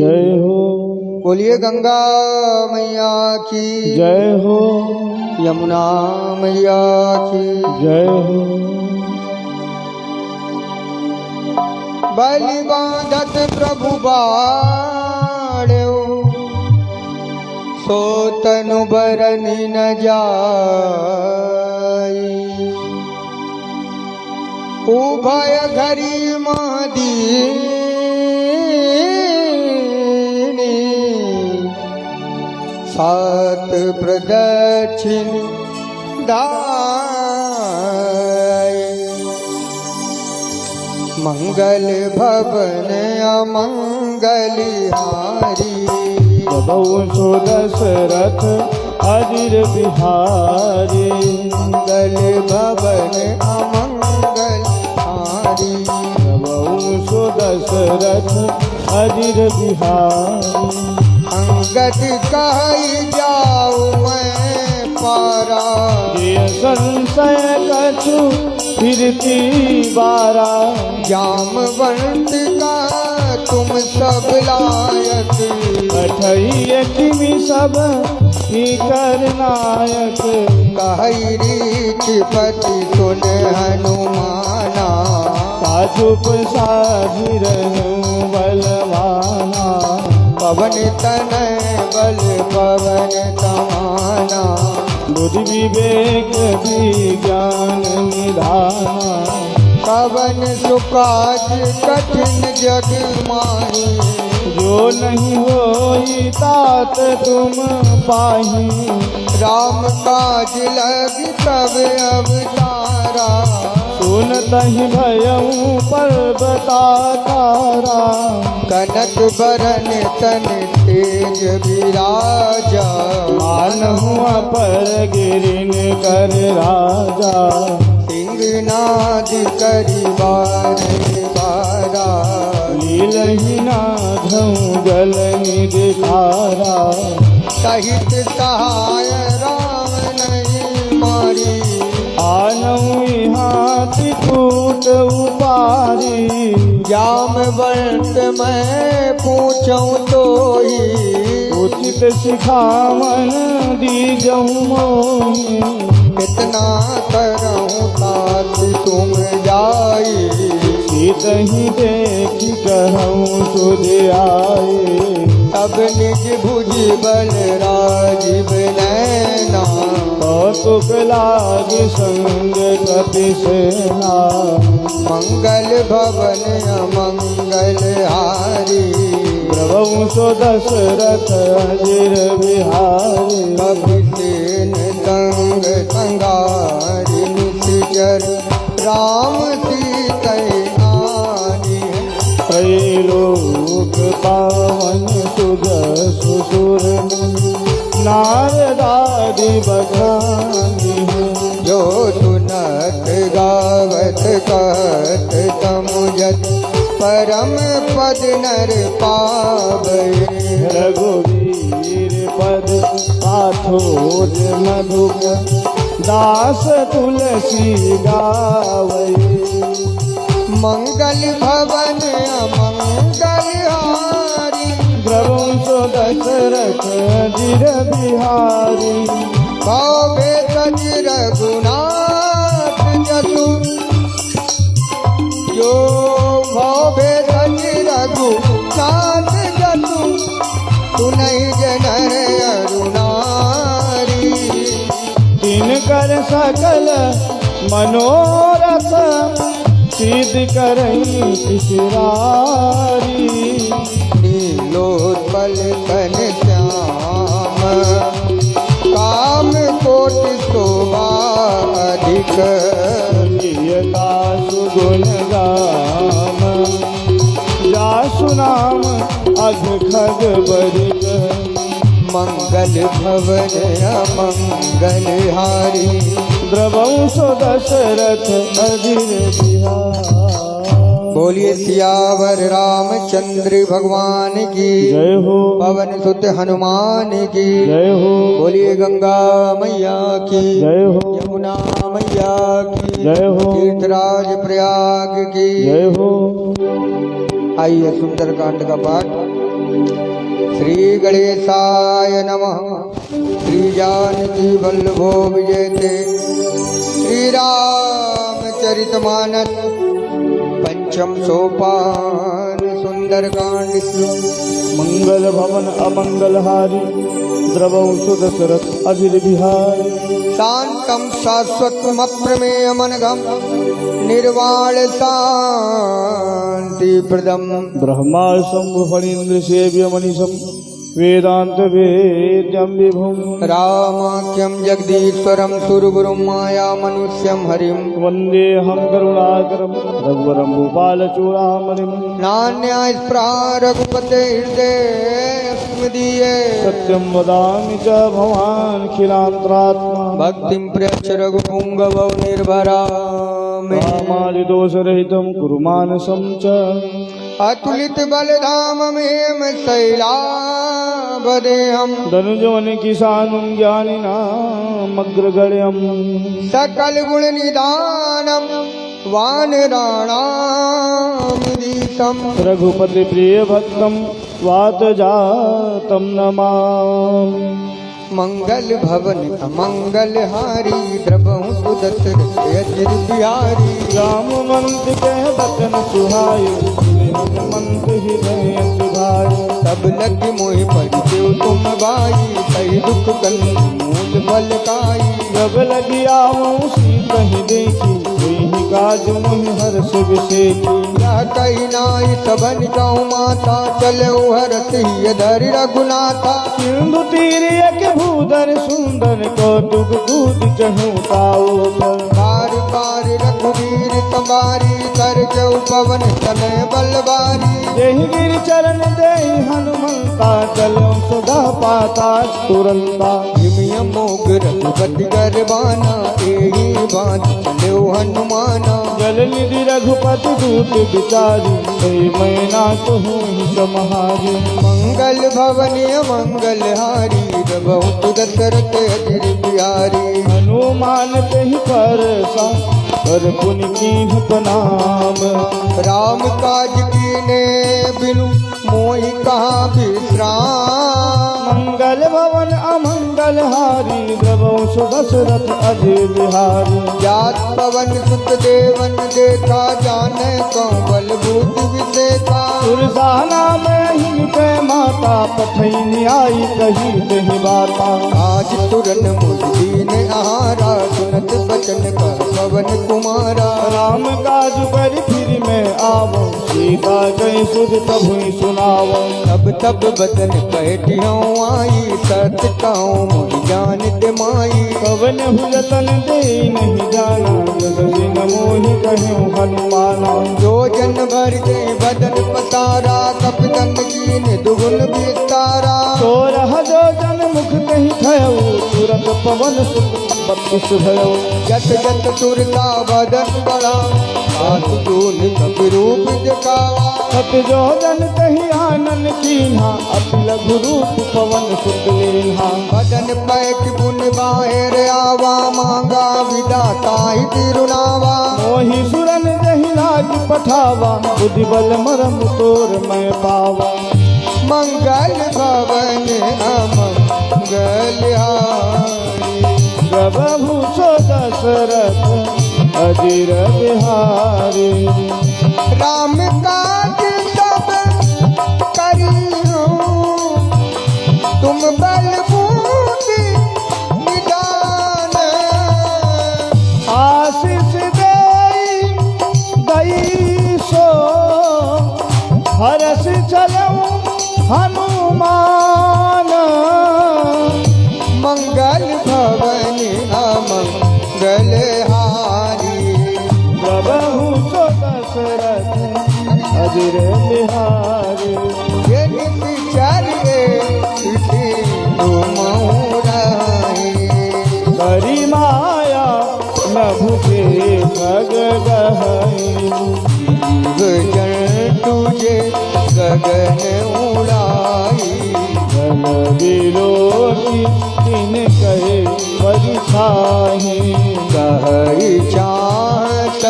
जय हो। बोलिए गंगा मैया की जय हो। यमुना मैया की जय हो। बलि बांधत प्रभु बाड़ो सो तनु बरनि न जाई उभय घरी महादीनी सात प्रदक्षिण दाय मंगल भवन अमंगलहारी प्रभु सो दशरथ अजिर बिहारी मंगल भवन अमंगलहारी प्रभु सो दशरथ अजिर बिहारी अंगद कहि जाऊ मैं पारा ये संशय कछु फिरती बारा जामवंत का तुम सब लायक अठैय किमि सब ही करनायक कहि रीछ पति सुन हनुमाना साधुप साधिरनु बलवाना पवन तनय बल पवन तमाना बुद्धि विवेक विज्ञान निधाना पवन सुकाज कठिन जग माही जो नहीं होई तात तुम पाही राम काज लग तब अवतारा सुनतहि भयऊ पर्वताकारा कनक बरन तन तेज विराजा मानहु अपर गिरिन कर राजा सिंहनाद करि बार बारा लीलहि नाधौ जल निधारा सहित सहाय राम नहीं मारी आनऊ हाथी कूट उपारी जामवंत मैं पूछूं तो ही उचित सिखावन दीजहु मोहि कितना करऊं तात तुम जाई सीतहि देखि कहूँ सुध आए तब निज भुज बल राजीव नैना कौतुक लाग संग कपि सेना मंगल भवन अमंगलहारी प्रभु सो दशरथ अजिर बिहारी कपिसेन संग संगारि निश्चर राम सीतयानी त्रैलोक पावन सुध सुसुर नारदादि बखानी जो सुनत गावत कहत समुझत परम पद नर पावे रघुवीर पद पाथोज मधुक दास तुलसी गावै मंगल भवन अमंगलहारी प्रभु सो दशरथ अजिर बिहारी भावे सच रघुनाथ जसु जो भावे सच रघुनाथ जसु सुनहि जनर अरुणारी तिनकर सकल मनोरथ सिद्ध करई किशरारी नीलोत्पल तन श्याम काम कोटि शोभा अधिक प्रियता सुगुण गाम जासु नाम अघ खग बरिक मंगल भवन अमंगलहारी द्रवौ सो दशरथ अजिर बिहारी बोलिए सियावर रामचंद्र भगवान की जय हो। पवन सुत हनुमान की जय हो। बोलिए गंगा मैया की जय हो। यमुना मैया की जय हो। तीर्थराज प्रयाग की जय हो। आइए सुंदरकांड का पाठ। गणेशाय नमः। श्री जानकी वल्लभो विजयते श्रीरामचरितमानस पंचम सोपान सुंदरकांड। मंगल भवन अमंगलहारी द्रवौ सुदशरथ अजिर बिहारी शांतं शाश्वतमप्रमेयमनघं निर्वाण शांतिप्रदम् ब्रह्मा शंभु फणीन्द्र सेव्य मनीषम वेदांत वेद्यम विभुम रामाख्यं जगदीश्वरं सुरगुरुं माया मनुष्यं हरिं। वंदेहम करुणाकरम रघुवरम भूपाल चूड़ामणिम नान्यास्पृहा रघुपते हृदये स्मदीये। सत्यम वदामि च भवान् खिलांतरात्मा भक्तिं प्रयच्छ रघुपुङ्गवौ निर्भरामि। कामादिदोषरहितं कुरु मानसं च अतुलित बलधाममेव शैलावदेहम्। धनुजवन किसानं ज्ञानिनामग्रगण्यम् सकल गुण निदानम् वानराणामिदीशम्। रघुपति प्रिय भक्तं वातजातं नमामि। मंगल भवन अमंगल हारी द्रवहु सुदशरथ अजिर बिहारी। राम मंत्र कह बचन सुहाय मंत्र हृदय सुधाय। सब लग मोहि परिदेव तुम बाई सही दुख कल मूल बल काई। जब लगी आवूं कहीं देखी वही काज मुहि हर्ष विषेकी। या कही नाई सबन जाऊं माता चले हरत ही धरि रघुनाथा। सिंधु तीर एक भूधर सुंदर कौतुक कूद चहु ताओ पर। बार बार रघुवीर संवारी कर जऊ पवन तनय बलवारी। जहि गिर चरण देहि हनुमंता चलो सदा पाता तुरंता। हिमिय मोग रघुपति गरबाना एही बात चलो हनुमाना। जल निधि रघुपति दूत बिचारी मैना कहूँ समहारी। मंगल भवन मंगल हारी द्रवहु दशरथ अजिर बिहारी। हनुमान कहीं पर पुनि कीन्ह प्रणाम। राम काज कीने बिनु मोहि कहा विश्राम। मंगल भवन अमंगल हारी द्रवौ सुदशरथ अजिर बिहारी। जात पवन सुत देवन देखा जाने कौ बल बूट विषेका। सुरसाना में हिन पे माता पठैनी आई कही दही बाता। आज तुरन मुझ दीन आहारा सुनत बचन का पवन कुमारा। राम काज कर फिर मैं आवो सीता गई सुध प्रभु सुनावो। तब तब बदन बैठियों आई सत कहूँ मोहि जान ते माई। पवन हुजतन दे नहीं जाना जगति न मोहि कहूँ हनुमाना। जो जन भर दे बदन पसारा कपदन कीन दुगुन विस्तारा। सोरह जो जन मुख कहीं थयो तुरंत पवन सुत बत्तीस भयो। जत जत सुरता बदन बड़ा हाथ दून कप रूप दिखावा। सत जो जन कहीं आनन कीन्हा अति लघु रूप पवन सुत लीन्हा। बदन पैक बुन बाहर आवा मांगा विदाता ही तिरुनावा। मोहि सुरन जहि लाग पठावा बुद्धि बल मरम तोर मैं पावा। मंगल भवन अमंगल हारी प्रभु सो दशरथ अजिर बिहारी। राम काज सब करियो तुम बल बूटी निदान। आशीष दई सो हरस चलऊ हनुमान। मंगल भवन अमंगल हारी प्रभु सो दशरथ अजिर बिहारी। ये निचरिए करी माया न भुजे खग गहई। जन तुझे गगन उड़ाई। जल बिलोकी दिन कहे परिछाही। कही चाहत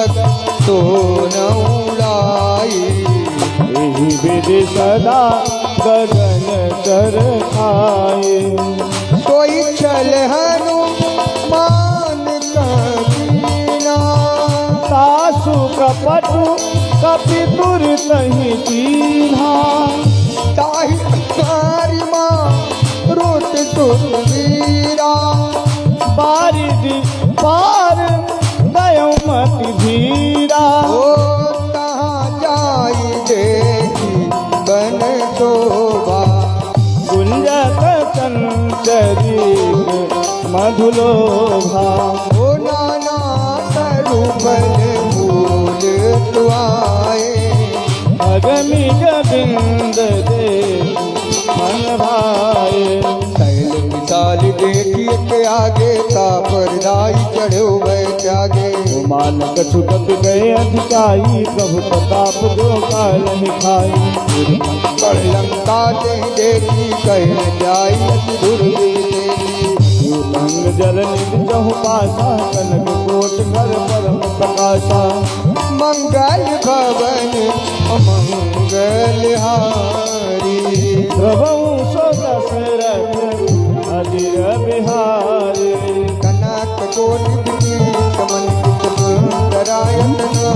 तो न उड़ाई। यही विधि सदा गगन कर खाए। सोई चल हनुमान कबीरा, सासु कपटु कपितुर तहि दीन्हा। ताहि तारी माँ रोत सुखवीरा, बारिदि पार गयो मति धीरा। ओ तहाँ जाई देखी बन शोभा, गुंजत चंचरीक मधुलोभा। ओ नाना तरुबल फूल तुआए, अगमी गोविंद दे मन भाए। शैल विशाल देखी के आगे, तापर राई चढ़ो वह त्यागे। मान कछु कप गए अधिकाई, प्रभु प्रताप जो काल खाई। पर लंका ते देखी कह जाई अति दुर्विदेही। रंग जल निधि चहु पासा, कनक कोट घर परम प्रकाशा। मंगल भवन अमंगल हारी, प्रभु सो दशरथ अधीर बिहारी। कनक कोटि समन्वित सुंदरायतना।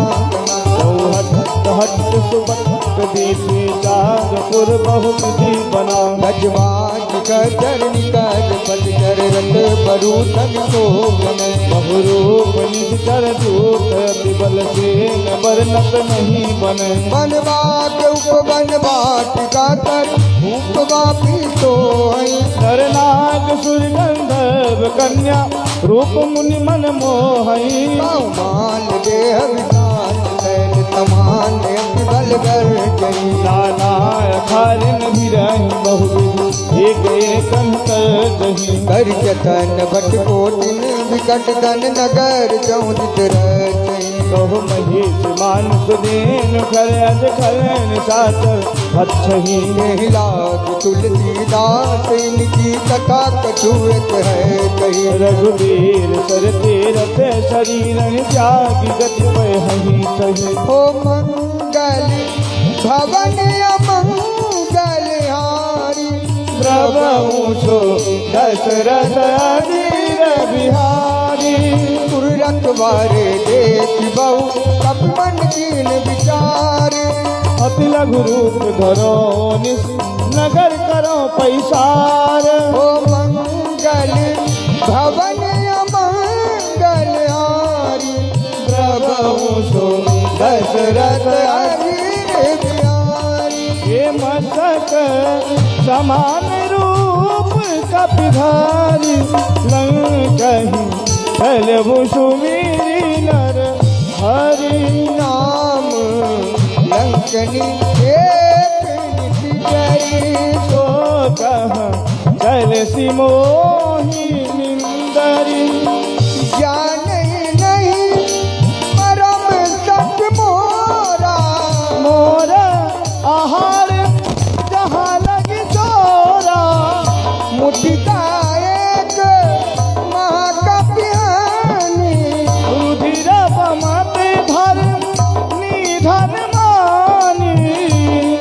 हट सुबत दीपी जागपुर बहुत बना। गजवाज गजर निकट पलचर रत बरूथन शोभन। बहुरूप निज चर दूत अति बल सेन बरनत नहीं बने। बनवाट उपवन वाटिका कर उपवापी सोई। नरनाग सुर गंधर्व कन्या रूप मुनि मन मोहई। मान देह विशाल शैल तमान अति बल गर्जई। नाना अखारिन भिरहि बहुविध एक एक अंतर दही। कर जतन भट कोटिन विकट धन नगर चौदित रचई। कहो महेश मानुष देन खर अज खलन साचर अच्छही। यही लाग तुलसीदास इनकी कथा कछुएत है कही। रघुवीर सर तीरथ शरीर त्यागी गति पे हही सही। ओ मंगल भवन अमंगल हारी, प्रभु सो दशरथ अधीर बिहारी। पुररत वारे देख बहु कप मन कीन विचार। अति लघु रूप धरो निस नगर करो पैसार। ओ मंगल भवन अमंगल हारी, प्रभु सो दशरथ अधीर बिहारी। ये मस्तक समान रूप कपिधारी। लंकहि चलबु सुमीरी नर हरि। नाम लंकनी एक निधि गई। सो कह चल सिमोही निंदरी। जाने नहीं परम सत मोरा, मोर आहार जहाँ लगी चोरा। मुठिका एक महाकप्यानी। रुधिर बमते भर निधन मानी।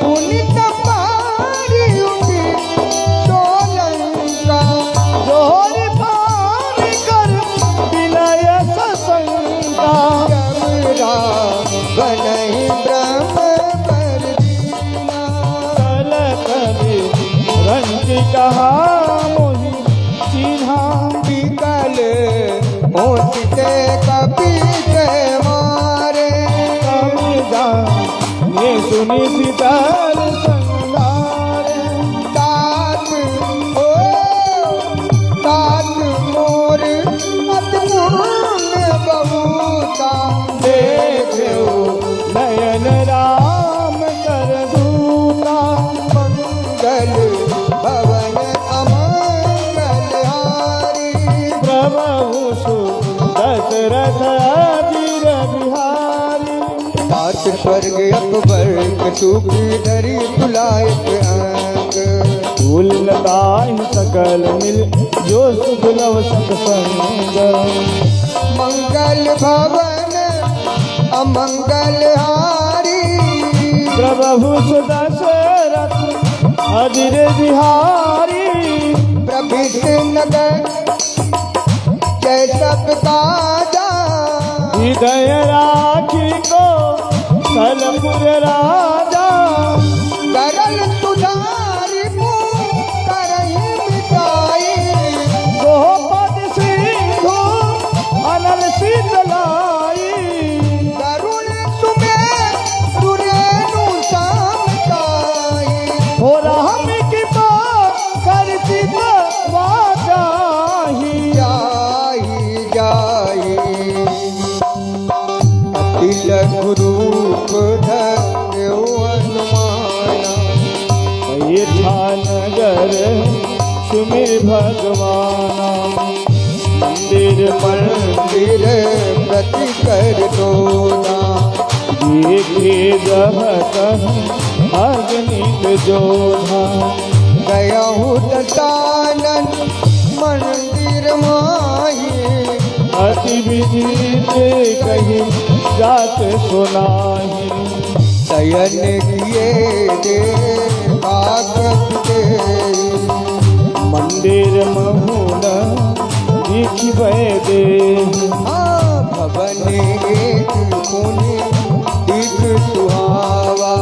पुनित पारी उठी सोलंका। जोर पान कर विनय सशंका। जबरा बनहि ब्रह्म पर दीना। कल कवि रंजि कहा मोहि चिन्हा। विकल मोतिते कपि के मारे। कवि जाने सुनि सीतार संगारे। तात ओ तात मोर अतुल्य बहुता। देखो नयन राम कर दूता। मंगल भवन अमंगल हारी। प्रभु सु दशरथ अधीर बिहारी। तात स्वर्ग अकबर कटुकी धरी तुलायत अंग। फूल लताहि सकल मिल जो सुगलव सत्संग। मंगल भवन अमंगल हारी। प्रभु सु दशरथ अजिर बिहारी प्रभित नगर जैसा ताजा हृदय राखी को सलपुर राजा करल तुझारी करही मिटाई गोपद सिंधु अनल शीतलाई करुण तुम्हें सुरेनु समताई हो राम की बात करती वाचाही जाई जाई तिलक रूप धर्यो हनुमाना ये नगर सुमिर भगवाना मंदिर मंदिर प्रति कर दोना देखे जहत अग्नित जोधा गया हूँ दशानन मंदिर माही अति विदित कही जात सुनाही शयन किए दे भागवत दे मंदिर महुन दिखबे दे भवन एक पुनि दिख सुहावा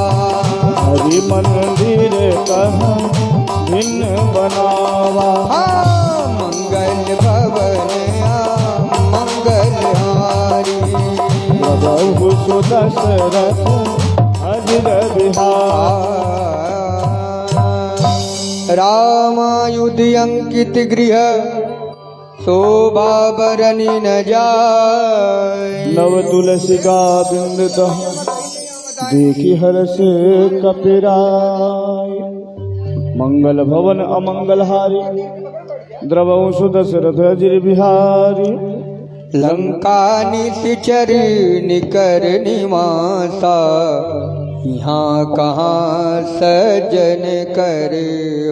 हरि मंदिर कह भिन्न बनावा मंगल भवन मंगल हारी प्रभु सुदशरथ अजिर बिहार रामायुध अंकित गृह शोभा बरनी न जाय नव तुलसी का बिंद देखी हर्ष कपिराय मंगल भवन अमंगल हारी द्रवऊ सुदशरथ अजिर बिहारी लंका निश्चर निकर निवासा यहाँ कहाँ सजन करे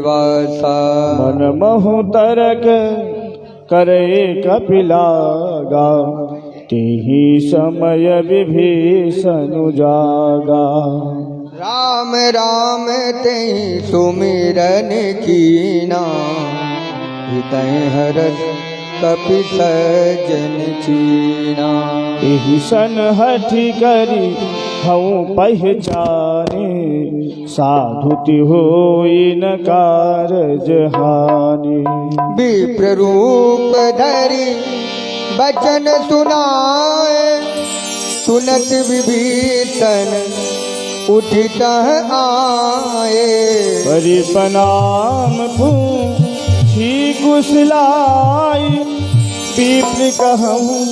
वासा मन महु तरक करे कपिलागा तेहि समय विभीषण जागा राम राम ते सुमिरन कीना हृदय हरस कपि सजन चीना एहि सन हठि करी हऊँ पहचाने साधुति होई न कारज हानि विप्र रूप धरि बचन सुनाए सुनत विभीषण उठित आए परिपनाम पूछी कुशलाई विप्र कहूँ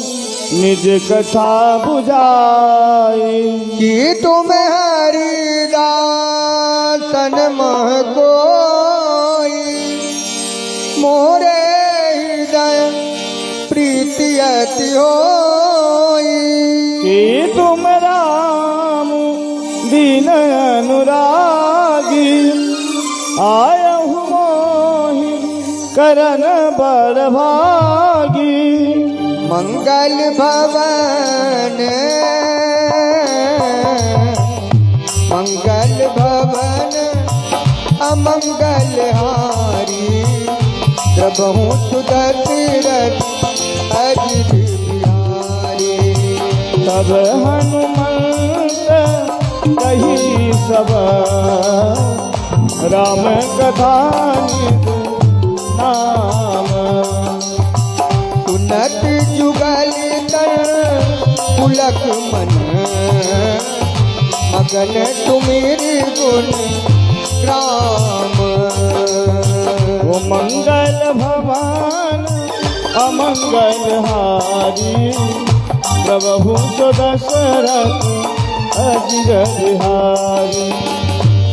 निज कथा बुझाई कि तुम हरिदासन मह कोई मोरे हृदय प्रीति अति होई कि तुम राम दीन अनुरागी आयहु मोहि करन बड़ भागी मंगल भवन मंगल भवन अमंगल हारी द्रवहु सुदशरथ अजिर बिहारी तब हनुमंत कही सब राम कथा निज नाम सुनत जुगल तर पुलक मन मगन तुमिर गुण राम वो मंगल भवन अमंगल हारी प्रभु सुदशरथ अजिर बिहारी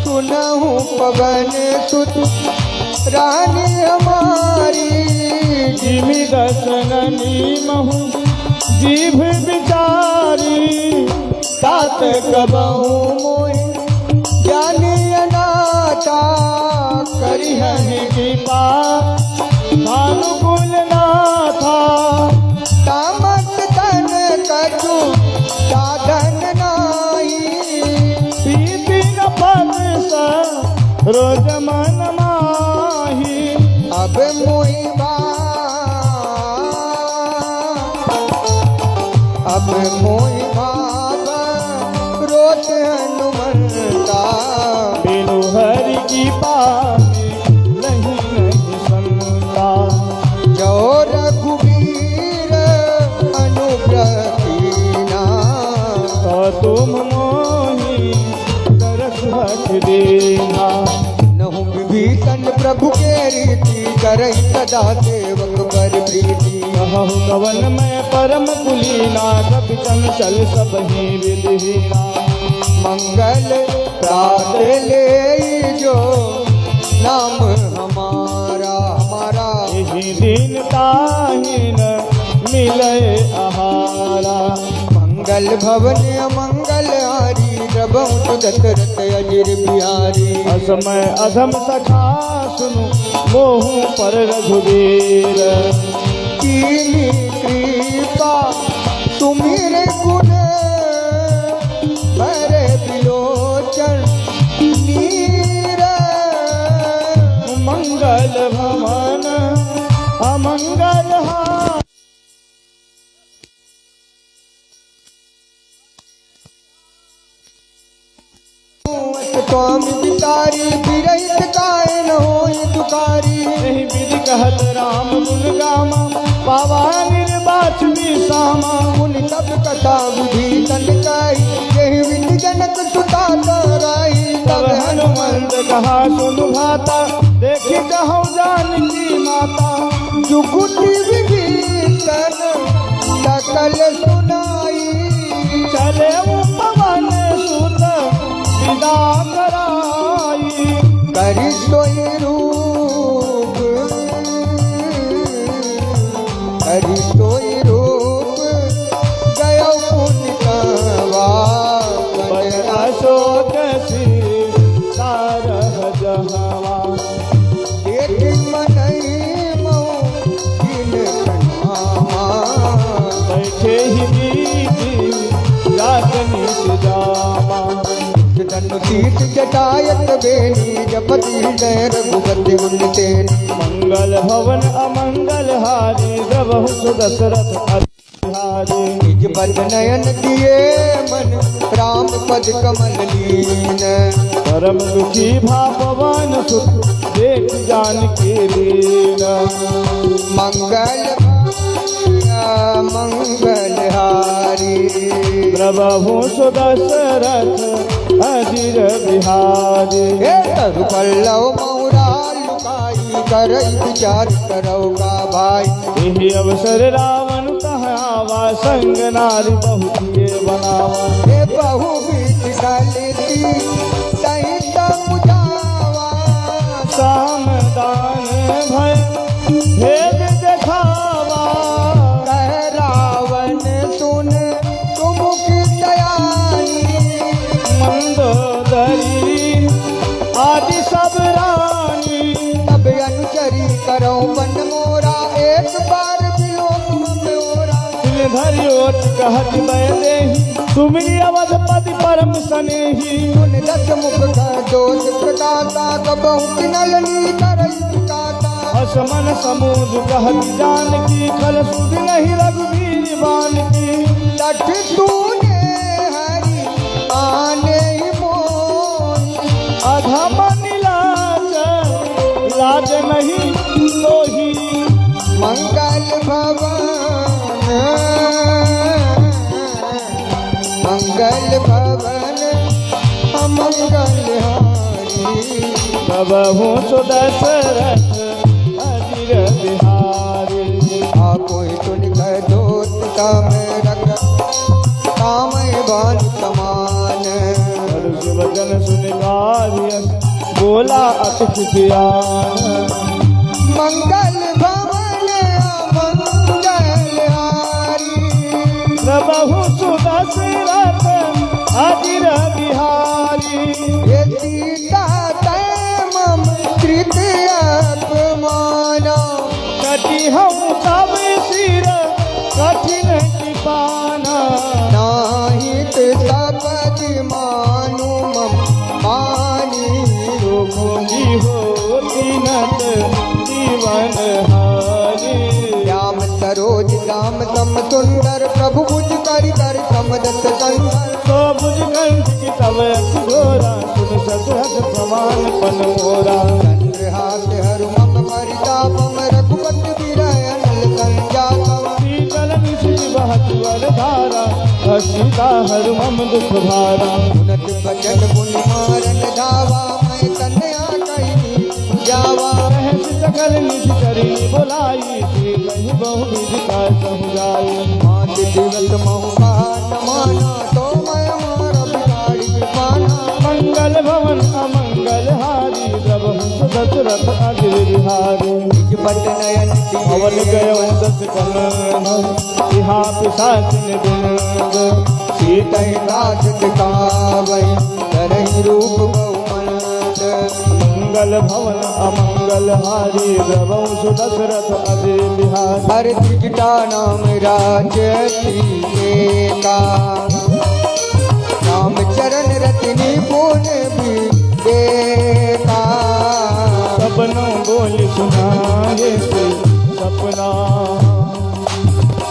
सुनहु पवन सुत रानी हमारी जिमि दसननी महु जीभ बिचारी तात कबहु मोहि ज्ञानी अनाथा करिहनि कृपा भानुकुल नाथा तामस तन कछु साधन नाही प्रीति न पद स रोज मन माही अब मोहि अब मोहि भाग रोज हनुमंता बिनु हरि की पानी नहीं संता जो रघुवीर अनुग्रह कीना तो तुम मोहि तरस हट देना नहु विभीषण प्रभु के रीति करई सदा सेवक पर प्रीति कहु कवन में परम कुलीना कपि चंचल सब ही विधहीना मंगल प्रात ले जो नाम हमारा हमारा यही दिन ताहिन मिले आहारा मंगल भवन अमंगल हारी प्रभु दशरथ अजिर बिहारी असमय अधम सखा सुनु मोहु पर रघुवीर कीनी कृपा तुम्हीर गुण भरे बिलोचन नीर मंगल भवन अमंगल हारी स्वामी बिचारी बिरहित काय न होई तुकारी यही विधि कहत राम गुण गामा पावा निर्बाच सामा मुनि तब कथा विभीषण काई यही विधि जनक सुता तराई तब हनुमंत कहा सुनु भाता देखी कहूँ जानकी माता जुगुति विभीषण सकल सुनाई चले पवन सुत विदा कराई करि सोई रूप करि सोई रूप गयो पुण्य कवा अशोक सारह जहवा एक मनई मऊ दिन कन्हामा बैठे ही बीती जात नित जामा धनु तीर्थ जटायत बेनी जपति हृदय रघुपति मुनितेनी मंगल भवन अमंगल हारी प्रभु सुदशरथ अधिहारी निज पद नयन दिए मन राम पद कमल लीन परम दुखी भापवन सुख देख जानकी दीन मंगल मंगल हारी प्रभु सुदशरथ अजिर बिहारी हे तरु पल्लव मौरा लुकाई करई विचार करो का भाई यही अवसर रावण तहावा संग नारी बहुत ये बनावा हे बहु बीच गलती सहित मुझावा साम दान भय भेद देखावा कह रावण सुन तुम की दयानी मंदोदरी आदि सब रानी तब अनुचरी करो बन मोरा एक बार विलोक मोरा धरियोट कहत बैदेही सुमिरी अवधपति परम सनेही सुन दस मुख का दोष प्रदाता कबहु किनलनी करई काता असमन समूद कहत जानकी खल सुध नहीं रघुवीर बान की लठ तूने हरि आने मोहि अधम नीलाज लाज नहीं लोही मंगल भवन मंगल भवन अमंगल हारी प्रभु सुदशरथ अजिर बिहारी आपो सुन कर दोत काम रख काम बान समान हर्ष वचन सुन कार्य बोला अतिथि ज्ञान मंगल भवन अमंगल हारी प्रभु सुदशरथ अजिर बिहारी ये सीता तैमम कृत अपमाना कटी हम तब सिर कठिन कृपाना नाहित सपति मानु मम मानी रोगो नाथ जीवन हारी। श्याम सरोज श्याम सम सुंदर प्रभु भुज करि कर समदत कंकर। तो भुज कंठ की तब घोरा सुन सतहत प्रमाण पन मोरा। चंद्रहास हरु मम परितापम रघुपति विरह अनल संजातम। शीतल निशि बहत वर धारा हसीता हर मम दुख भारा। उनत बचन मुनि मारन धावा मैं कन्या कहीं जावा। सहस सकल निज करी बुलाई श्री कहीं बहु विधि का समुदाय। मात दिवस महु मान माना तो मैं मारा बिगाड़ी विपाना। मंगल भवन अमंगल हारी द्रवहु दशरथ अजिर बिहारी। निज पट नयन पवन गयो दस कनन इहा पिशाचिन बिनंद। सीतै नाथ दिखावै तरहि रूप बहुमंत। मंगल भवन अमंगल हारी द्रवहु दशरथ अजिर बिहारी। हर त्रिजटा नाम राजती एका। राम चरण रतनी पुण्य भी देखा। सपनों बोल सुनाए से सपना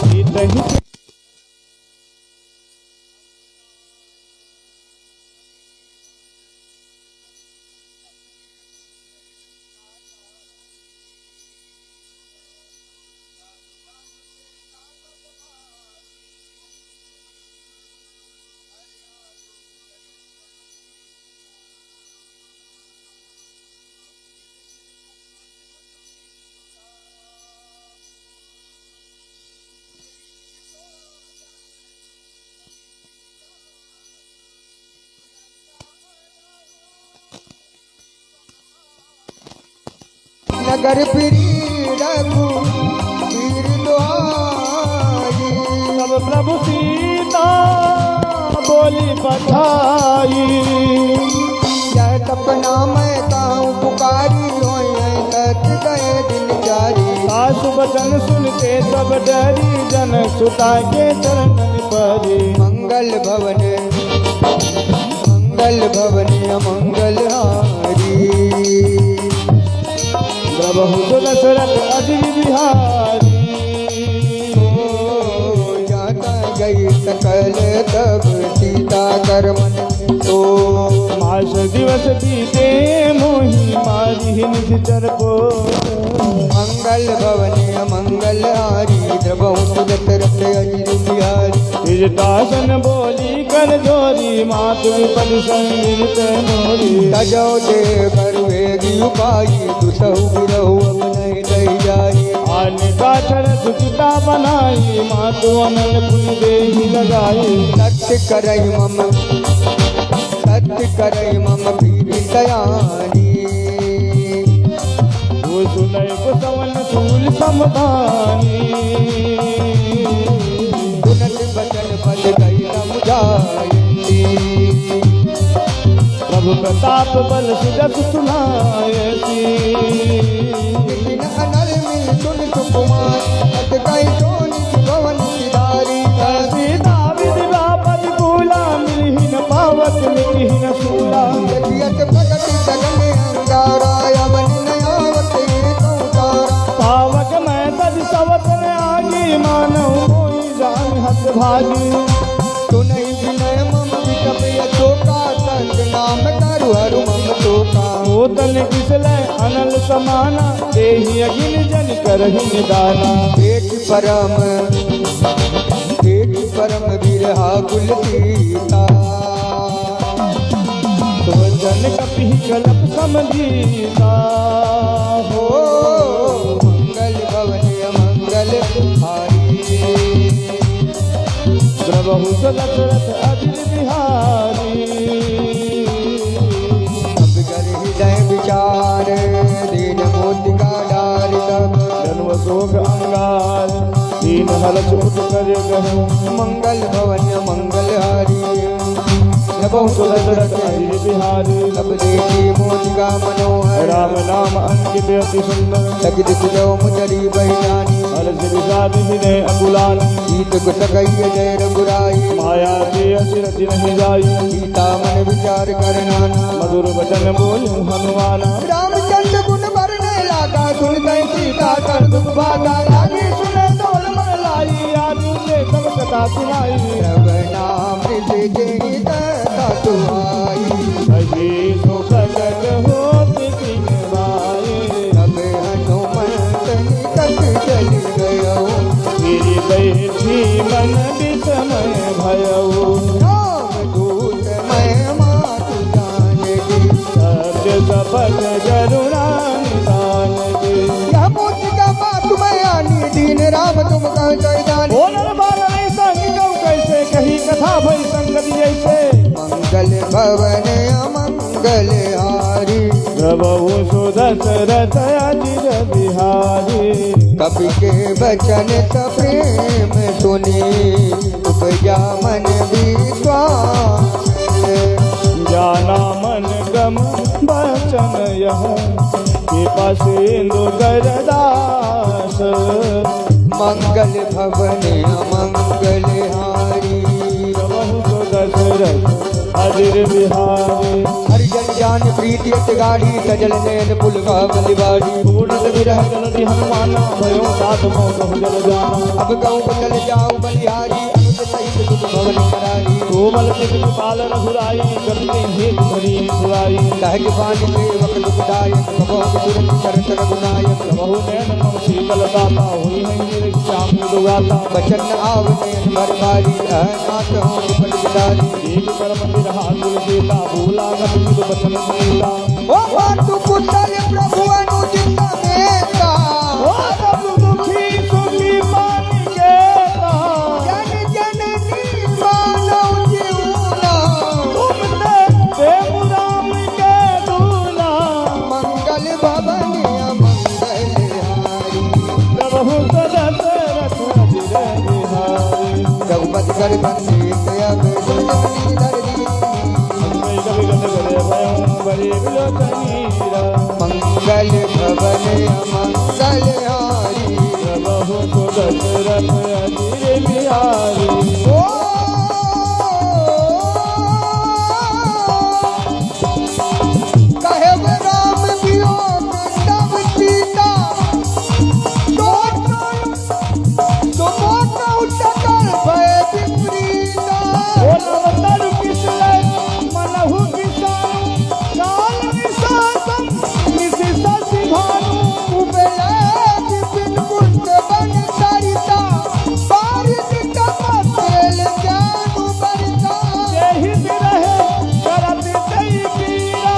सीतहि। नगर फिरी रघुवीर दुआई। तब प्रभु सीता बोली पठाई। यह सपना मैं कहूँ पुकारी होई तत गए दिन जारी। सासु बचन सुनते सब डरी जनक सुता के चरणन परी। मंगल भवन अमंगल हारी। द्रवहु दशरथ अजिर बिहारी। जाता गई सकल तब सीता कर मन तो। मास दिवस बीते मोहि मारी निश्चर को। मंगल भवन अमंगल हारी द्रवहु दशरथ अजिर बिहारी। तिजटासन बोली कर जोरी मातु विपद संगित मोरी। तजो दे बरुएगी उपाई दुसहु बिरहु अब नहीं दई जाई। आनिका छर सुचिता बनाई मातु अनल पुन देहि लगाई। सत्य करई मम पीरि दयानी। वो सुनय कुसवन सूल समदानी। सुनत बचन पद गई समुझाई। प्रभु प्रताप बल सुजस सुनायसी। बिन अनल में सुन सुकुमार अत गई सोनि भवन सिधारी। सीता विधि बापद कूला मिलहि न पावत मिटहि न सूला। यतियत प्रगति सगले अंगारा यमन नयावत कौतारा। पावक मैं तज सवत न आगी मानव मोहि जान हत भागी। सुनई विनय मम विकप यशोका संग नाम करु हरु मम तोका। ओतन किसलय अनल समाना देहि अगिन जन करहि निदाना। एक परम बिरहा कुल सीता। तो जन कपि कलप समझीता। हो मंगल भवन अमंगल हारी। द्रवहु दशरथ अजिर बिहारी। अब कर हृदय विचार दीन मोति का डार। तब जन्म शोक अंगार दीन हरच उठ कर कहूँ। मंगल भवन मंगल हारी। नभो दशरथ अजिर बिहारी। सब देखी मोतिका मनोहर। राम नाम अंकित अति सुंदर। लगित सुजो मुजरी बहिनानी। हर्ष विषाद हृदय अकुलान। गीत कुट गई जय रघुराई। माया के असिरति नहीं जाई। सीता मन विचार करना। मधुर वचन बोल हनुमाना। रामचंद्र गुण वरने कथा सुनाई श्रवणामृत जनित सुहाई अजी सुखद होत दिन भाई अब हनुमंत निकट चल गयो गिरि बैठी मन विषमय भयो रामदूत मैं मातु जानकी सत्य सपथ करुणा निदान की यह मोतिका मातु मैं आनी दीन राम तुम कह जय दानी बोलर बालर संग कब कैसे कही कथा भई संगति जैसे मंगल भवन अमंगल हारी प्रभु सुदशरथ अजिर बिहारी कवि के वचन त प्रेम सुनी उपजा मन विश्वास जाना मन गम बचन यह कृपा सिंधु करदास मंगल भवन अमंगल हारी प्रभु सुदशरथ अजिर बिहारी हरिजन जान प्रीति अत गाढ़ी सजल नैन पुल का बलिवारी पूर्णत विरह जलधि हनुमाना भयो सात मोह कहु जल जाना अब गाँव को चल जाओ बलिहारी अनुज सहित तुम भवन करारी कोमल चित कृपाल रघुराई करते हेत धरी सुराई सहज बानी सेवक दुखदायक कबो तुरंत शरत रघुनायक बहु नैन मम शीतल दाता हुई है मेरे श्याम दुगाता बचन आवने भर बारी अनाथ हो विपद बिदारी देव कर मंदिर हाथ देता भूला गत मुझ बचन देता ओ मातु पुत्र प्रभु अनुचित मेता ओ प्रभु दुखी सुखी पानी केता जन जननी मानव जीवना तुम ते राम के दूला मंगल भवन अमंगल हारी प्रभु सदशरथ अजिर बिहारी रघुपति कर बंदित अब सुजनी धरती कवि गण करे भयो बड़े विलोचनीरा मंगल भवन अमंगल हारी प्रभु सुदशरथ अजिर बिहारी ओ कहे राम वियोग तब सीता तो उठकर भय विपरीता अवतार किसले मनहु किसान काल विशासन निशिषा सिभानु उबले विपिन कुंड बन सरिता बारिश कमल जानु बरता यही रहे करत दई पीरा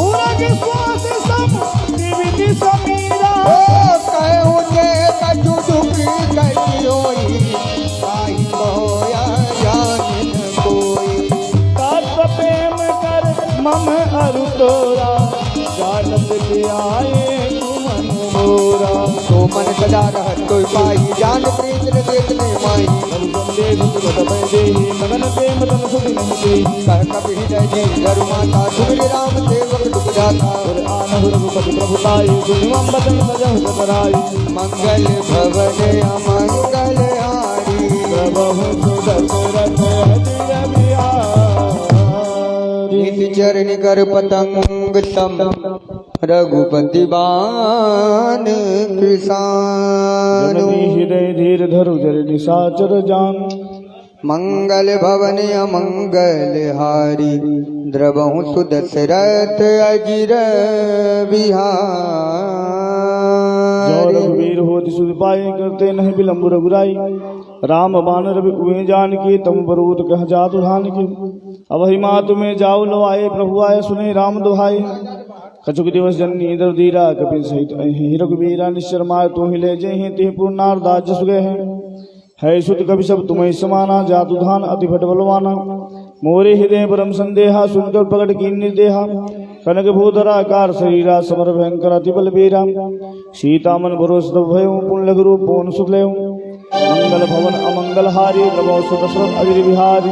उरग श्वास सम दिविधि समीरा ओ कहूँ जे कछु दुखी कटी होई आई मोया जान कोई तत् प्रेम कर मम अरु तोरा जानत आए तुमन मोरा तो मन सदा रहत कोई पाई जान प्रीत न देत ने माई देव देही मगन प्रेम तन सुधि नहीं देही कह कपि हृदय जी धरु माता सुमिर राम सेवक दुख दाता और आनहु रघुपति प्रभुताई सुनिमं बचन सजहु सतराई मंगल भवन अमंगल हारी प्रभु सुदशरथ अजिर बिहारी नित चरण कर पतंग तम रघुपति बान कृषाण जननी हृदय धीर धरु जर निशाचर जान मंगल भवन अमंगल हारी द्रवहु सुदशरथ अजिर जो बिहारी रघुवीर होति सुधि पाए करते नहीं विलंब रघुराई राम बानर हुए जान के तम बरूद कह जातु धान के अवहि मातु में जाऊ लो आए प्रभु आए सुने राम दुहाई कछुक दिवस जननी इंद्र धीरा कपिल सहित अहि रघुवीरा निश्चर माय तू ही ले जय हैं तिह पूर्णार्दाज जस गए हैं है सुत कवि सब तुम्हें समाना जातु धान अति भट बलवाना मोरे हृदय परम संदेहा सुनकर प्रकट की निर्देहा कनक भूधरा कार शरीरा समर भयंकर अति बल बीरा सीतामन भरोस भयो पुण्य रूप पौन सुतले मंगल भवन अमंगल हारी प्रभो सुदशरथ अजिर बिहारी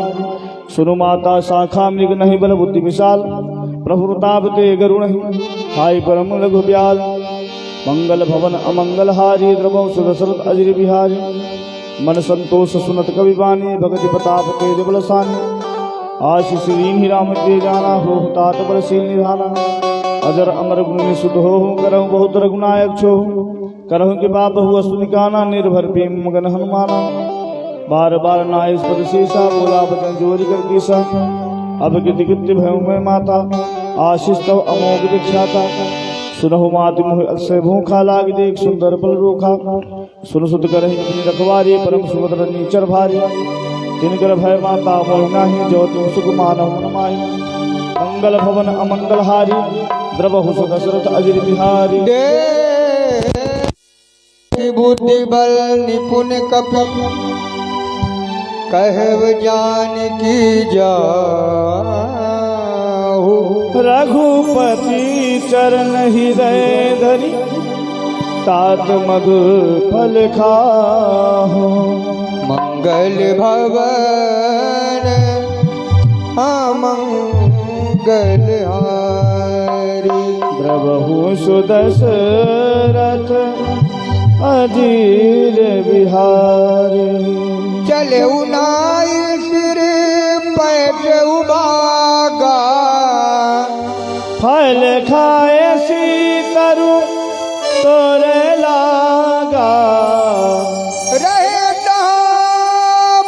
सुनु माता शाखा मृग नहीं बल बुद्धि विशाल प्रभु प्रताप ते गरुण हाय परम लघु ब्याल मंगल भवन अमंगल हारी प्रभो सुदशरथ अजिर बिहारी मन संतोष सुनत कवि बानी भगति प्रताप तेज बल सानी आशीष दीन ही राम के जाना हो तात बरसील निधाना अजर अमर गुण सुध हो करहु बहुत रघुनायक छो करहु के बाप हुआ सुनिकाना निर्भर प्रेम मगन हनुमाना बार बार नाइस पद शीसा बोला बचन जोरी कर कीसा अब गिद्ध गिद्ध भय में माता आशीष तव अमोघ विख्याता सुनहु माति मुहि अक्षय भूखा लाग देख सुंदर बल रोखा सुन सुध कर रखवारी परम सुभद्र नीचर भारी तिनकर भय माता मोहि नाही जो तुम सुख मानव मन माही मंगल भवन अमंगल हारी द्रवहु सुख दशरथ अजिर बिहारी बुद्धि बल निपुण कपि कहव जान की जाहु रघुपति चरण हृदय धरि तात मधु फल खाहु मंगल भवन मंगल हारी द्रवहु सुदशरथ अजीर बिहारी चले उनाई सिर पैठ उबागा फल खाए सीतरु तोरे लागा रहे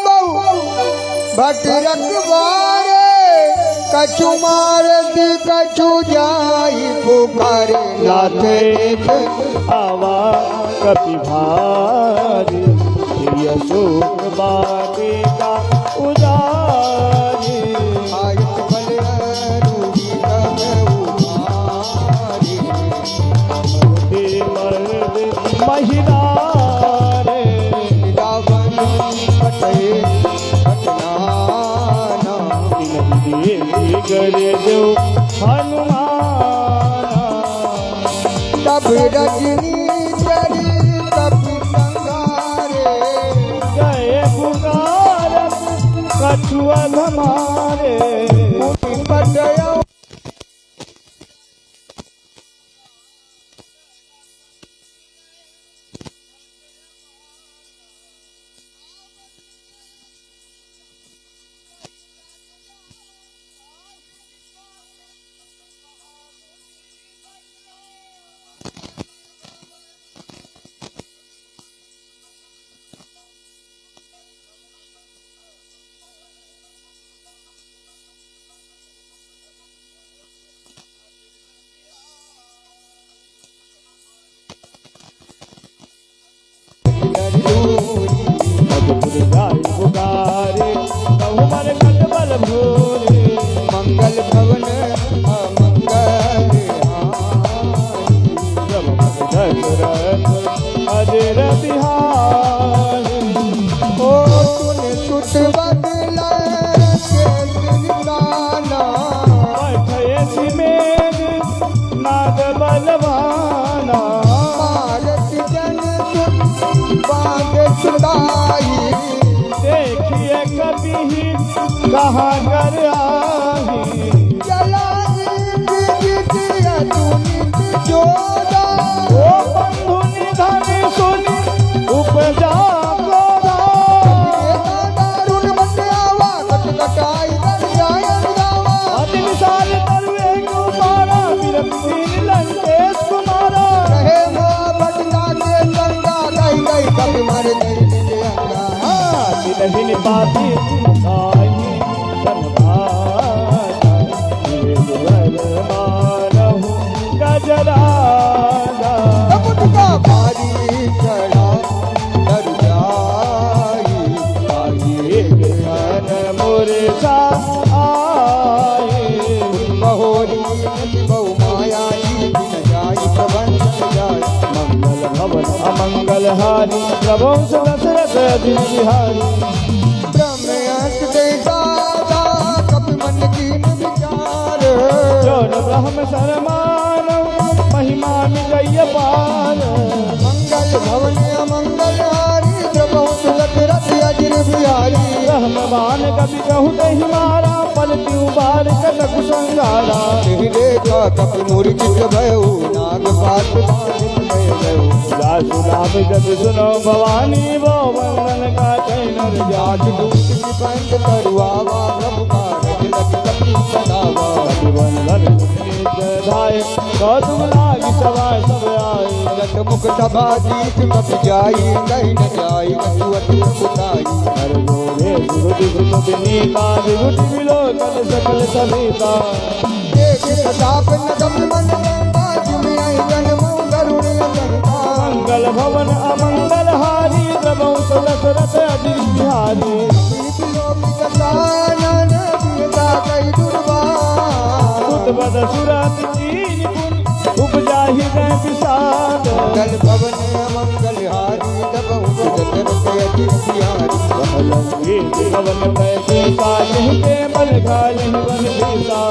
बहु भट रखवारे कछु मारत कछु जाई पुकारे लाथे आवा कपि भारी अशोक बाटिका उजारी आयत बल रूपी कब उमारी मर्द महिला रे रावण पटे पटनाना करे जो हनुमान तब रजनी चढ़ी कपि संगारे गए पुकारत कछुआ धमारे पटया पुकारे कहु मन कटबल भोरे मंगल भवन अमंगल दशरथ अजर बिहारी ओ सुन सुत बदला गाना बैठे सिमेद नाग बलवाना भारत जन बाग सुदाई देखिए कभी कहाँ कर आई चला जोड़ा ओ बंधु निधन सुनी उपजा गोरा दारुण मटियावा कटकटाई कर जायन गावा अति विशाल तरुए कुमारा विरक्ति लंकेश कुमारा रहे मोह भटका के गंगा गई गई कभी मर गई अंगा दिलहिन पाती आई सनभाता ये दुलर मानहु गजराजा का भारी चढ़ा कर जाई आइए गन मुरझा आए महोरी बहु माया बिन जाई प्रबंध जाई मंगल भवन अमंगल हारी प्रभु दशरथ अजिर बिहारी ब्रह्मयंस दे दादा कपि मन कीन विचार जोन ब्रह्म सरमान महिमा मिलय पार मंगल भवन अमंगल हारी प्रभु सुलख रथ अजिर बिहारी रहमान कभी कहु नहीं मारा पलटी उबार कनक संगारा देखा कपि मूर्छित भयो नाग पात बाधित भयो सुनाम जब सुनो भवानी वो वंदन का कैनर आज दूत की पंच करुआवा प्रभु का कपि सदावा बंधन धाय गौतम लागी सवाय सब आए रत मुख सभा जीत कपि जाई कहीं न जाई कछुअत बुताई हर गोरे विरुद्धि विरुद्ध विनीता विरुद्धि विलोकन सकल सविता देख प्रताप नदम मन गंगा जिमि आई जन्म गरुण गंगा मंगल भवन अमंगल हारी प्रभु दशरथ अजीत बिहारी कानन बिरता कई दुर्बार उद्भद सुरत कीन पुन उपजाहि गए विषाद मंगल भवन अमंगल हारी दबहु दशरथ अजीत बिहारी लंके भवन पैसे सालहि के बल घालहि बन भीसा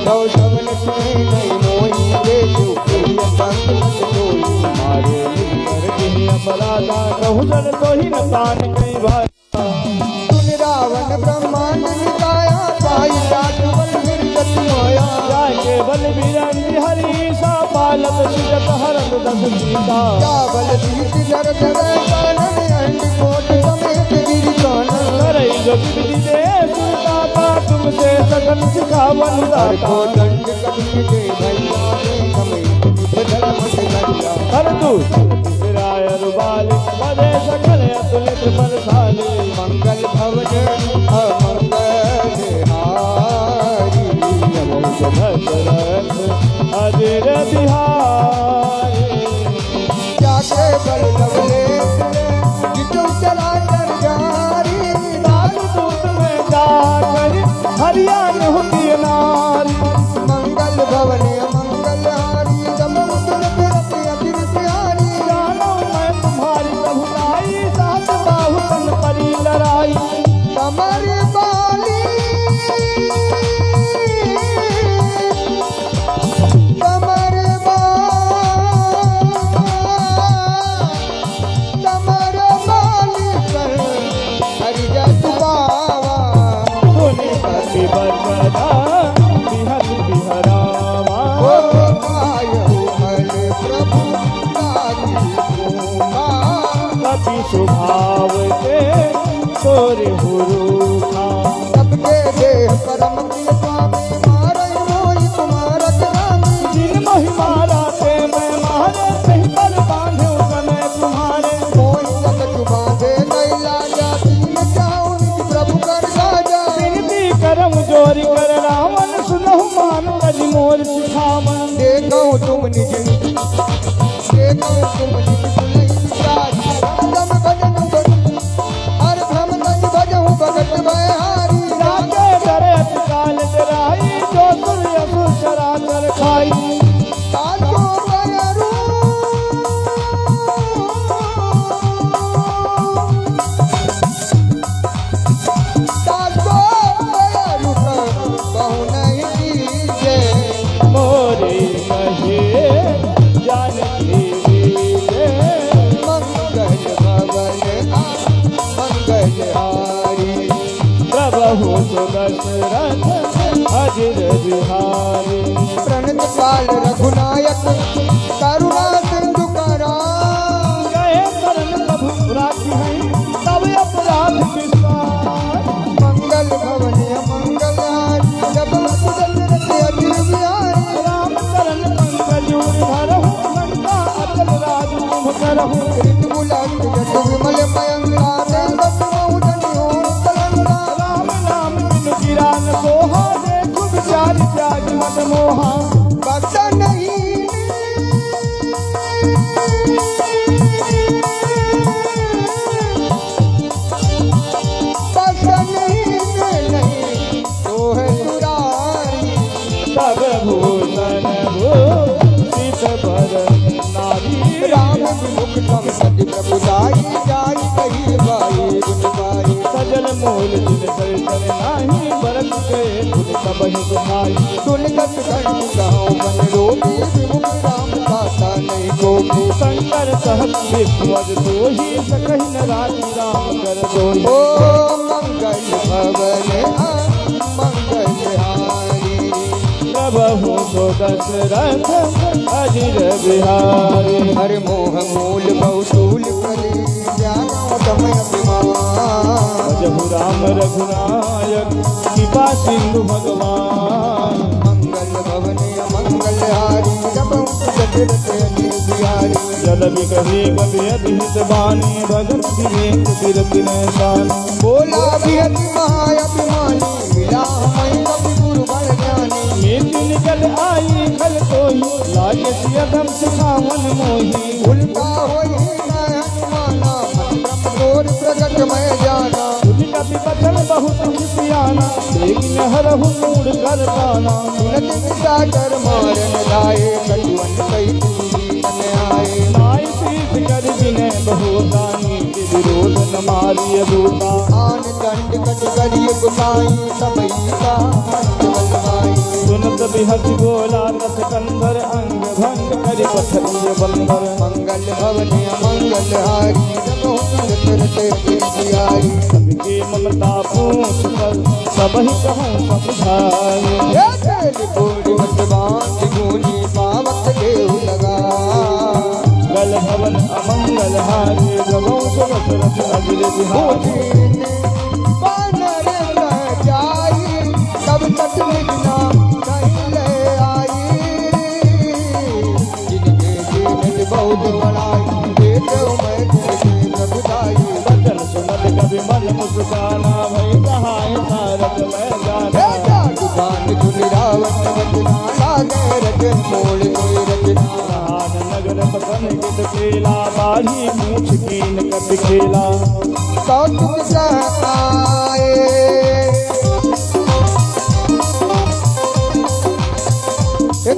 नौ शवन सुने नहीं मोही देखो प्रिय संत जोई मारे कर दिहि अपराधा कहु जन तोहि न तान कई भाई सुन रावण ब्रह्मांड निकाया पाई राज बल गिरगत माया जाके बल बिरंगी हरीसा पालत सिजत हरत दस सीता चावल दीप जर जगह कानन अंड कोट समेत गिर कानन करई जो विधि दे सुरदाता तुमसे सकल सिखावन हर दाता को दंड कभी के भैया समय बदल मत गंगा हर तू विराय रुबाल पदे सकल अतुलित बलशाली मंगल भवन अमंगल हारी दशरथ अजीर बिहारी जाके बल लवले जितु चला कर जारी राजपूत में जाकर हरियाण होती नारी मंगल भवन अमंगल हारी दमोदर बिरति अतिर प्यारी जानो मैं तुम्हारी प्रभुताई सात बाहु तन परी लड़ाई कमर बाली कमर बाली कर हरि जस बावा सोने पति बरदा बिहर बिहरावा ओ आयो हर प्रभु तारी भूमा कपि स्वभाव के तोरे हुरूखा सबके देह परम प्रिय स्वामी मारे मोहि कुमारत रामी जिन महिमा राते मैं मारे सही पर बांधे समय तुम्हारे मोहि जगत बांधे कैला जा तीन जाऊं निज प्रभु कर साजा विनती करम जोरी कर रावण सुनहु मान कजी मोर सिखावन देखो तुम निज देखो तुम निज सुनई विचारी तम भजन बन हर भ्रम तन भजहु भगत बहारी रागे डरे अतिकाल डराई जो सूर्य सुचरा कर खाई काल को करू काल को करू कहूँ नहीं कीजे मोरे कहे जानकी रे मंगल भवन मंगल हारी प्रभु सुदशरथ अजिर बिहारी प्रणत काल रघुनायक करुणा सिंधु करा गए करण प्रभु राखी हैं तब अपराध विस्तार मंगल भवन मंगल हारी जब दशरथ अजिर बिहारी राम करण पंकज भरहु लंका अचल राज तुम करहु कृत बुलंद जट विमल मयंका देवत बहुजन हो कलंका राम नाम बिनु गिरान सोहा देखु विचार त्याग मत मोहा भक्त नहीं भक्त नहीं तो है मुरारी सब भूषण भूषित बर नारी राम विमुख तम सति प्रभुदाई जाई कही बाई गुनबाई सजल मोल जिन दर्शन नाही बरत के खुद सबहि सुनाई सुनगत घन गाँव बन रोगी विमुख राम दाता नहीं गोगी शंकर सहत विध्वज सोही सकहि न राति राम कर दोही ओ मंगल भवन मंगल हारी प्रभु सो दशरथ अजिर बिहारी हर मोह मूल बहुशूल कली जानो तम अभिमान जहु राम रघुनायक कृपा सिंधु भगवान। मंगल भवने मंगल हारी जब दशरथ अजिर बिहारी। जल बिकहे गति अतिहित बानी भगत विवेक तीरथ नैसान। बोला भी अति महाअभिमानी मिला हमें कभी गुरु बल ज्ञानी। नीति निकल आई खल कोई लागे सियदम सुखावन मोही। उल्टा होई न हनुमाना मन ब्रह्म तोर प्रगट मैं जाना। तुझ कपि बचन बहुत सियाना लेकिन हरहु मूड कर पाना। सुनत पिता कर मारन लाए कटुअन कई तुझी मन आए। नाई शीश कर विनय बहुदानी विरोध न मारिय दूता। आन दंड कट करिय गुसाई समय का हंस बलवाई। सुनत बिहस बोला रथ कंधर अंग भंग कर पथरिय बंदर। मंगल भवने मंगल हारी जब दशरथ अजिर बिहारी। सबके ममता पूछ कर सबहि कहूँ समझाए। ये तेल कोड़ी मत बांध गूंजी पावक देव लगा। गल भवन अमंगल हारे गवौ दशरथ अजिर बिहारी। बानर न जाई तब तक विघ्ना नहीं ले आई। जिनके जीवन बहुत बड़ाई देते मैं तुझे प्रभुताई। बचन सुनत कवि मन मुस्काना भई कहाए सारथ मैं जाना। दुकान धुन रावण वचना लागे रच मोड़ कोई रचना। रान नगर पतन गित खेला बाढ़ी पूछ कीन कद खेला। कौतुक सह आए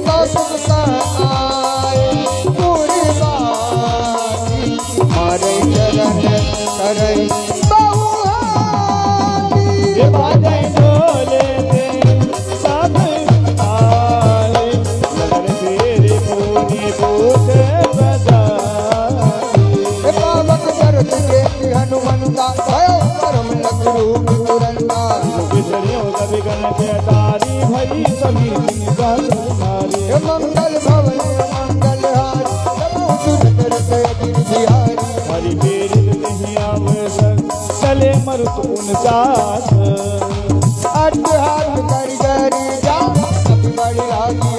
कौतुक सह आए पूरी बाती। मारे चरण करे बहुहारी। ये बाजें ढोले दे सब आए नगर तेरे पूनी पूछे बजाए। पावन दर्द के हनुमंता भयो परम लघु रूप तुरंता। बिछड़ियों कभी गण के तारी भई सभी नारी। मंगल भवन मंगल हारी जब दशरथ अजिर बिहारी। हरि पेरित नहीं आवश्यक चले मरुत उन साथ। अट हाथ कर करी जा अब बड़ी आगी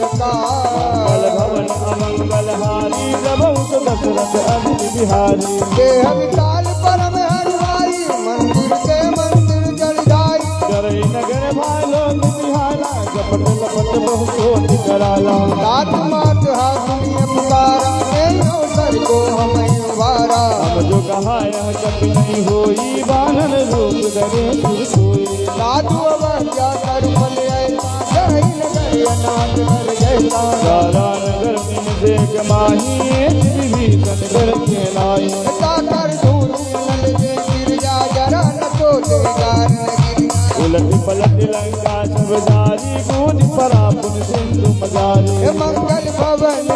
मंगल भवन अमंगल हारी प्रभु दशरथ अजिर बिहारी। देह विशाल परम हरवाई मंदिर के मंदिर जल जाई। करई नगर भालो निहारा जपट लपट बहु कोटि कराला। रात मात हाथुनी पुकारा नहीं अवसर को हमें उबारा। अब जो कहा यह कप नहीं होई बानर रूप धरे सुर सोई। साधु अवज्ञा कर फल ऐसा जय नगर अनाथ हर जैसा। सारा नगर में देख माही विभीषण कर के लाई। कर दूर नल जे गिर जा जरा न तो देगार लगी। उलट पलट लंका सब जारी कूद परा पुन सिंधु मजारी। मंगल भवन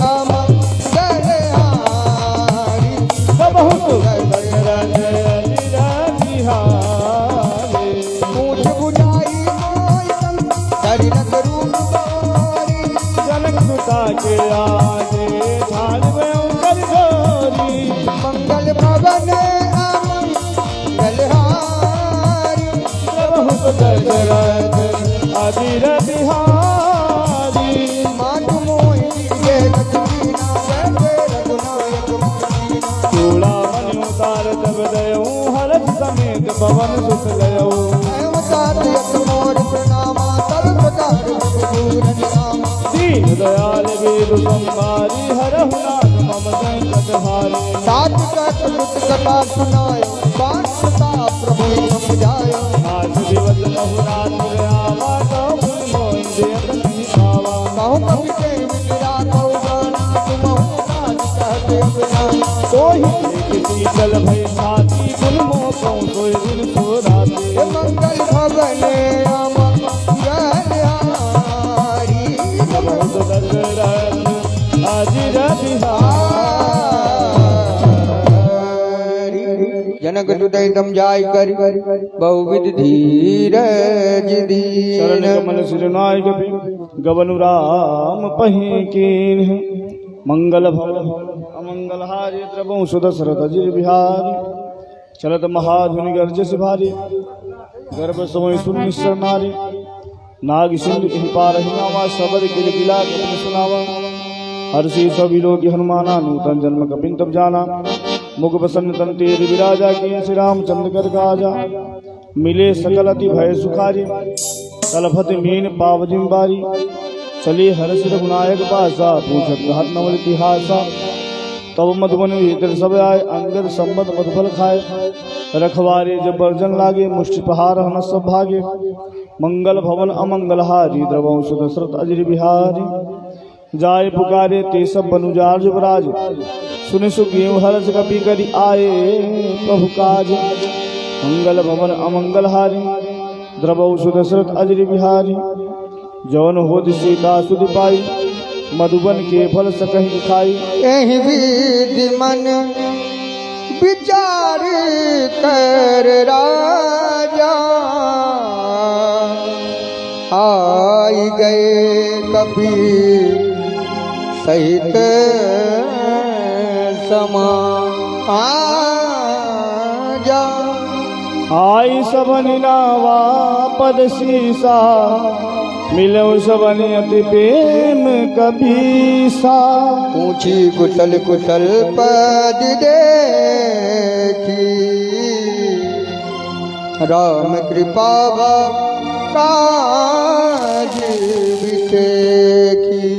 अमंगल हारी बहुत दशरथ अजिर बिहारी। पूछ बुझाई मोय संग करि रख रूप तोरी। जनक सुता के आगे ठाड़ में कर गोरी। मंगल भवन अमंगल हारी बहुत दशरथ अजिर बिहारी। मातु मोहि दिए लक्ष्मीना बैठे रघुनायक मुनीना। चूड़ा मन उतार तब दयऊ हरत समेत पवन सुत गयऊ। एवं सात्यक मोर प्रणामा तब प्रकार दूर नामा। दीन दयाल वीर संभारी हरहु नाथ मम संकट हारे। सात कट दुत कथा सुनायो पांच प्रताप प्रभु समझायो। नाथ दिवस नहु रात आवा तो फुल मोहि देत नहीं पावा। कहूँ कभी के मिला कहूँ गाना तुमहु नाथ कहते अपना। कोहि एक शीतल भय छाती फुल मोह कहूँ सोई दिन सो राती। हे मंगल भवन अमंगल हारी बहुत दशरथ अजिर बिहारी। जनक सुदय समझाई कर बहुविध धीरज शरण दीन। कमल सिरनाय कपि गवनु राम पहि कीन्ह। मंगल भवन अमंगल हारी द्रवौ सुदशरथ अजिर बिहारी। चलत महाधुनि गर्जस भारी गर्भ समय सुनिश्चर नारी नाग सिंधु पार हिमावा शबर किल किला कपिन सुनावा हर्षि सभी लोग हनुमाना नूतन जन्म कपिन तब जाना मुख प्रसन्न तन तेज विराजा किए श्री रामचंद्र कर काजा मिले सकल अति भय सुखारी कलभत मीन पावजिम बारी चली हर्ष रघुनायक पासा पूछत घात नवल इतिहासा तब मधुबन भीतर सब आए अंगद संबत मधुफल खाए रखवारे जब बर्जन लागे मुष्टि पहार हन सब भागे मंगल भवन अमंगल हारी द्रवंश दशरथ अजर बिहारी जाय पुकारे ते सब बनुजार जुबराज सुनि सुखीव हर्ष कपि करि आए प्रभु काज मंगल भवन अमंगल हारी द्रवंश दशरथ अजर बिहारी जौन होद सीता सुध पाई मधुबन के फल सकहि खाई एहि विधि मन विचार कर राजा आई गए कपि सहित समा आजा आई सबनि नावा पद सीसा मिलो सबनि अति प्रेम कबीसा ऊंची कुशल कुशल पद देखी राम कृपा काज विसेखी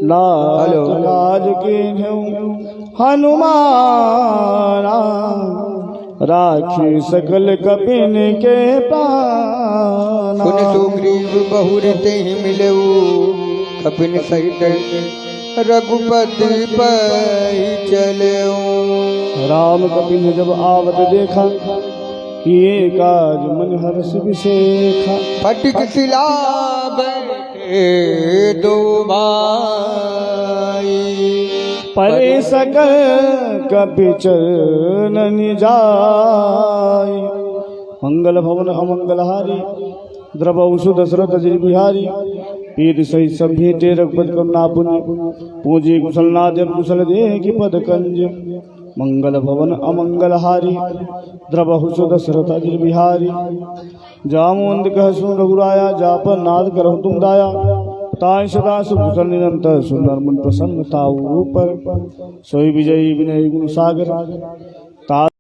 लाज काज के हनुमाना राखी सकल कपिन के प्राण सुन सुग्रीव बहुर ते मिलऊ कपिन सहित रघुपति पै चलऊ राम कपिन जब आवत देखा किए काज मन हर्ष विशेखा फटिक सिला बैठे दो भाई परे सकल कपि चरण जाय मंगल भवन अमंगल हारी द्रवंशु दशरथ अजर बिहारी पीर सहित सब भेटे रघुपति करुणा पुण्य पूजे कुशल नाद कुशल देह की पद कंज मंगल भवन अमंगल हारी द्रवहुसु दशरथ अजर बिहारी जामुंद कह सुन रघुराया जा पर नाद करहु तुम दाया ताय सदा सुकुशल निरंतर सुंदर मन प्रसन्न ताऊ पर सोई विजयी विनय गुण सागर